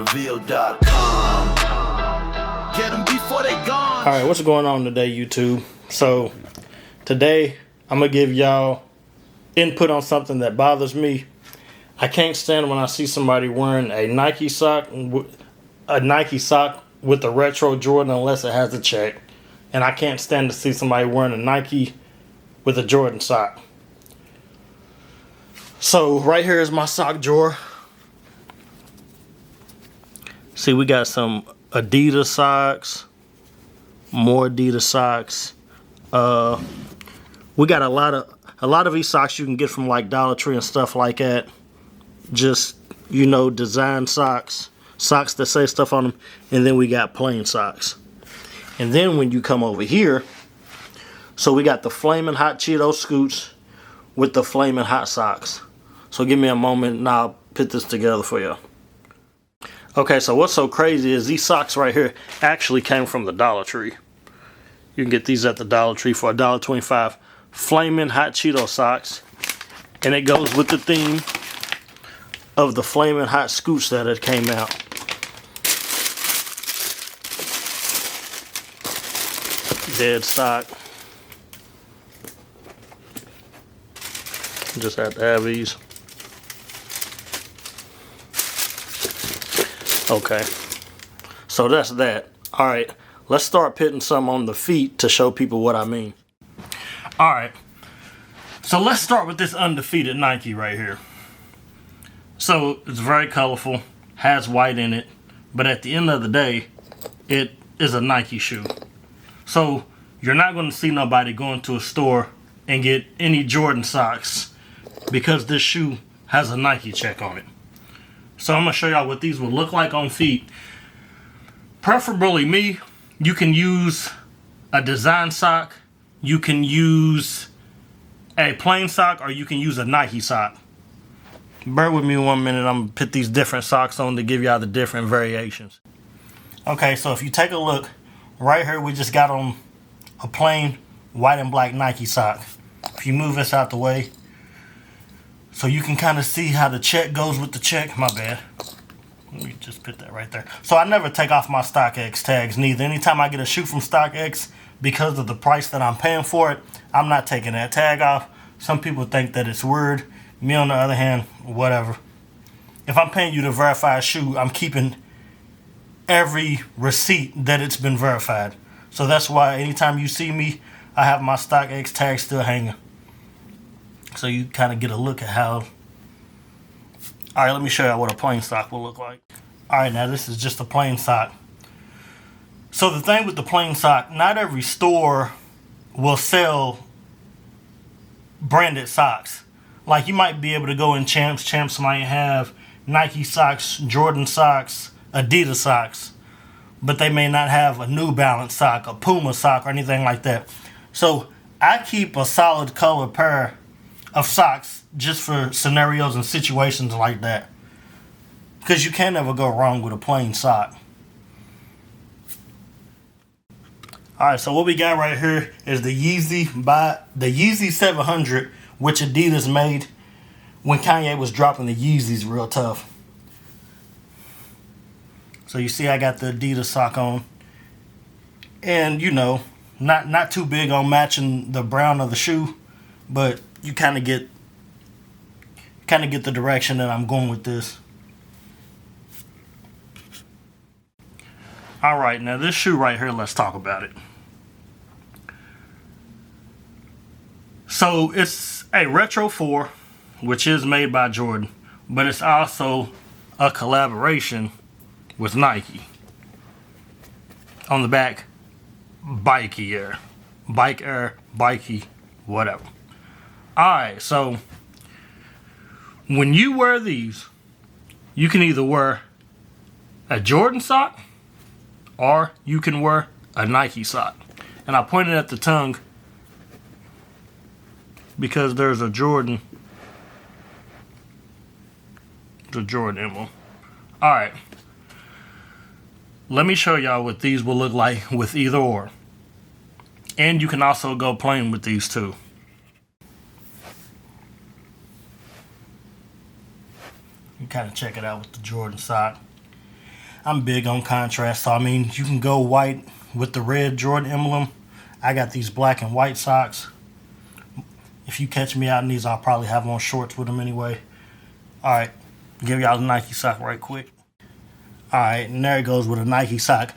SoleReveal.com. Get them before they gone. Alright, what's going on today, YouTube? So, today, I'm going to give y'all input on something that bothers me. I can't stand when I see somebody wearing a Nike sock with a retro Jordan unless it has a check. And I can't stand to see somebody wearing a Nike with a Jordan sock. So, right here is my sock drawer. See, we got some Adidas socks, more Adidas socks. We got a lot of these socks you can get from like Dollar Tree and stuff like that. Just, you know, design socks that say stuff on them, and then we got plain socks. And then when you come over here, so we got the Flamin' Hot Cheeto Scoots with the Flamin' Hot socks. So give me a moment and I'll put this together for you. Okay, so what's so crazy is these socks right here actually came from the Dollar Tree. You can get these at the Dollar Tree for $1.25. Flamin' Hot Cheeto socks. And it goes with the theme of the Flamin' Hot Scoots that it came out. Dead stock. Just have to have these. Okay, so that's that. Alright, let's start putting some on the feet to show people what I mean. Alright, so let's start with this undefeated Nike right here. So, it's very colorful, has white in it, but at the end of the day, it is a Nike shoe. So, you're not going to see nobody going to a store and get any Jordan socks because this shoe has a Nike check on it. So I'm going to show y'all what these would look like on feet. Preferably me, you can use a design sock, you can use a plain sock, or you can use a Nike sock. Bear with me 1 minute, I'm going to put these different socks on to give y'all the different variations. Okay, so if you take a look, right here we just got on a plain white and black Nike sock. If you move this out the way, so you can kind of see how the check goes with the check. My bad. Let me just put that right there. So I never take off my StockX tags neither. Anytime I get a shoe from StockX, because of the price that I'm paying for it, I'm not taking that tag off. Some people think that it's weird. Me on the other hand, whatever. If I'm paying you to verify a shoe, I'm keeping every receipt that it's been verified. So that's why anytime you see me, I have my StockX tag still hanging. So you kind of get a look at how. Alright, let me show you what a plain sock will look like. Alright, now this is just a plain sock. So the thing with the plain sock, not every store will sell branded socks. Like you might be able to go in Champs. Champs might have Nike socks, Jordan socks, Adidas socks. But they may not have a New Balance sock, a Puma sock, or anything like that. So I keep a solid color pair of socks just for scenarios and situations like that, because you can't ever go wrong with a plain sock. Alright, so what we got right here is the Yeezy 700, which Adidas made when Kanye was dropping the Yeezys real tough. So you see I got the Adidas sock on, and you know, not too big on matching the brown of the shoe, but you kind of get the direction that I'm going with this. Alright, now this shoe right here, let's talk about it. So it's a Retro 4, which is made by Jordan, but it's also a collaboration with Nike. On the back, Bikey Air. Bike Air, Bikey, whatever. Alright, so when you wear these, you can either wear a Jordan sock or you can wear a Nike sock. And I pointed at the tongue because there's a Jordan. The Jordan emblem. Alright. Let me show y'all what these will look like with either or. And you can also go plain with these too. You kind of check it out with the Jordan sock. I'm big on contrast, so I mean, you can go white with the red Jordan emblem. I got these black and white socks. If you catch me out in these, I'll probably have on shorts with them anyway. Alright, give y'all the Nike sock right quick. Alright, and there it goes with a Nike sock.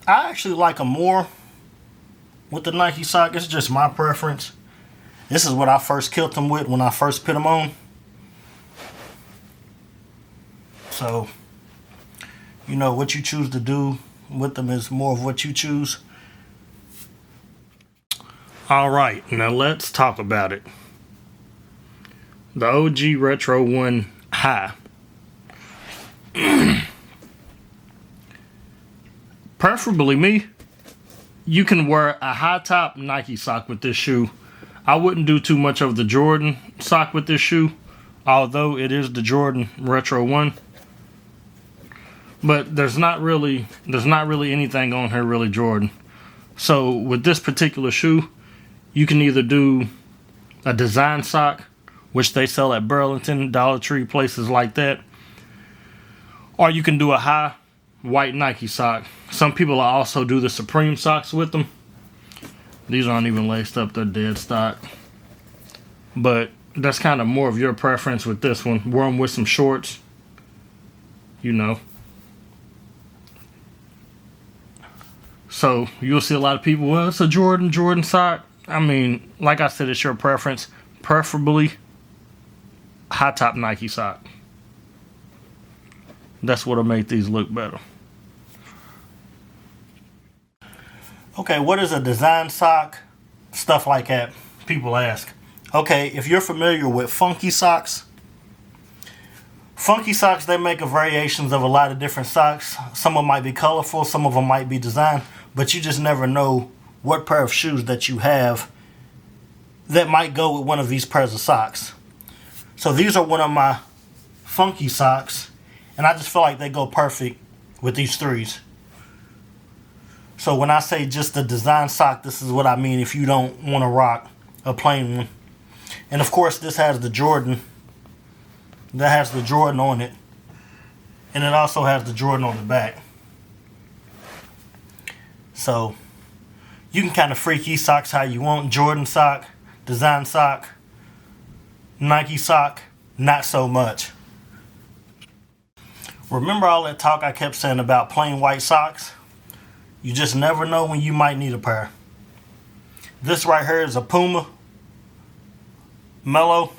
I actually like them more with the Nike sock. It's just my preference. This is what I first killed them with when I first put them on. So, you know, what you choose to do with them is more of what you choose. Alright, now let's talk about it. The OG Retro 1 High. Preferably me, you can wear a high top Nike sock with this shoe. I wouldn't do too much of the Jordan sock with this shoe, although it is the Jordan Retro 1. But there's not really anything on here really Jordan. So with this particular shoe, you can either do a design sock, which they sell at Burlington, Dollar Tree, places like that, or you can do a high white Nike sock. Some people also do the Supreme socks with them. These aren't even laced up, they're dead stock. But that's kind of more of your preference with this one. Wear them with some shorts, you know. So you'll see a lot of people, well, it's a Jordan sock. I mean, like I said, it's your preference. Preferably high top Nike sock. That's what'll make these look better. Okay, what is a design sock? Stuff like that, people ask. Okay, if you're familiar with funky socks, they make a variations of a lot of different socks. Some of them might be colorful, some of them might be designed, but you just never know what pair of shoes that you have that might go with one of these pairs of socks. So these are one of my funky socks, and I just feel like they go perfect with these threes. So when I say just a design sock, this is what I mean if you don't want to rock a plain one. And of course this has the Jordan. That has the Jordan on it. And it also has the Jordan on the back. So you can kind of freak these socks how you want. Jordan sock, design sock, Nike sock, not so much. Remember all that talk I kept saying about plain white socks? You just never know when you might need a pair. This right here is a Puma Mellow.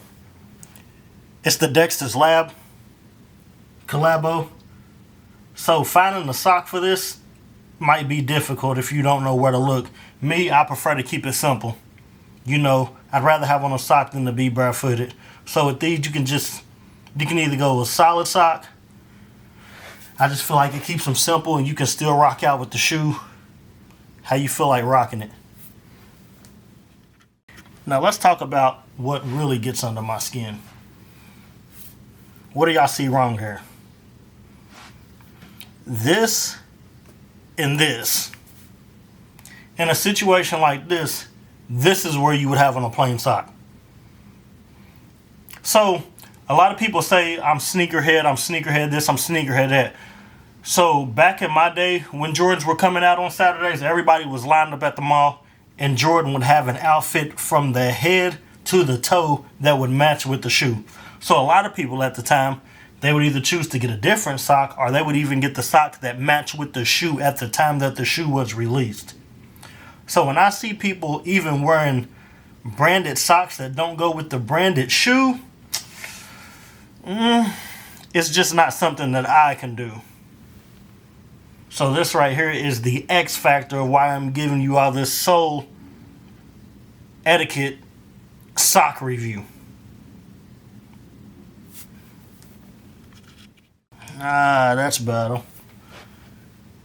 It's the Dexter's Lab Collabo. So finding a sock for this might be difficult if you don't know where to look. Me, I prefer to keep it simple. You know, I'd rather have on a sock than to be barefooted. So with these, you can either go with a solid sock. I just feel like it keeps them simple and you can still rock out with the shoe how you feel like rocking it. Now let's talk about what really gets under my skin. What do y'all see wrong here? This and this. In a situation like this, this is where you would have on a plain sock. So a lot of people say I'm sneakerhead this, I'm sneakerhead that. So back in my day when Jordans were coming out on Saturdays, everybody was lined up at the mall and Jordan would have an outfit from the head to the toe that would match with the shoe. So a lot of people at the time, they would either choose to get a different sock or they would even get the sock that matched with the shoe at the time that the shoe was released. So when I see people even wearing branded socks that don't go with the branded shoe, it's just not something that I can do. So this right here is the X factor of why I'm giving you all this Sole Etiquette sock review. That's better.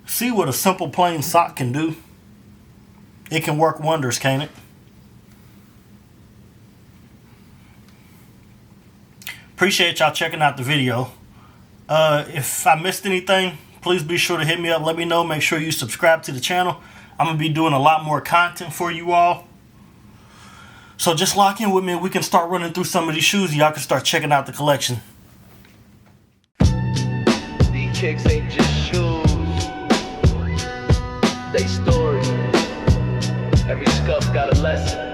See what a simple plain sock can do? It can work wonders, can't it? Appreciate y'all checking out the video. If I missed anything, please be sure to hit me up. Let me know. Make sure you subscribe to the channel. I'm going to be doing a lot more content for you all. So just lock in with me and we can start running through some of these shoes. Y'all can start checking out the collection. These kicks ain't just shoes. they story. Every scuff got a lesson.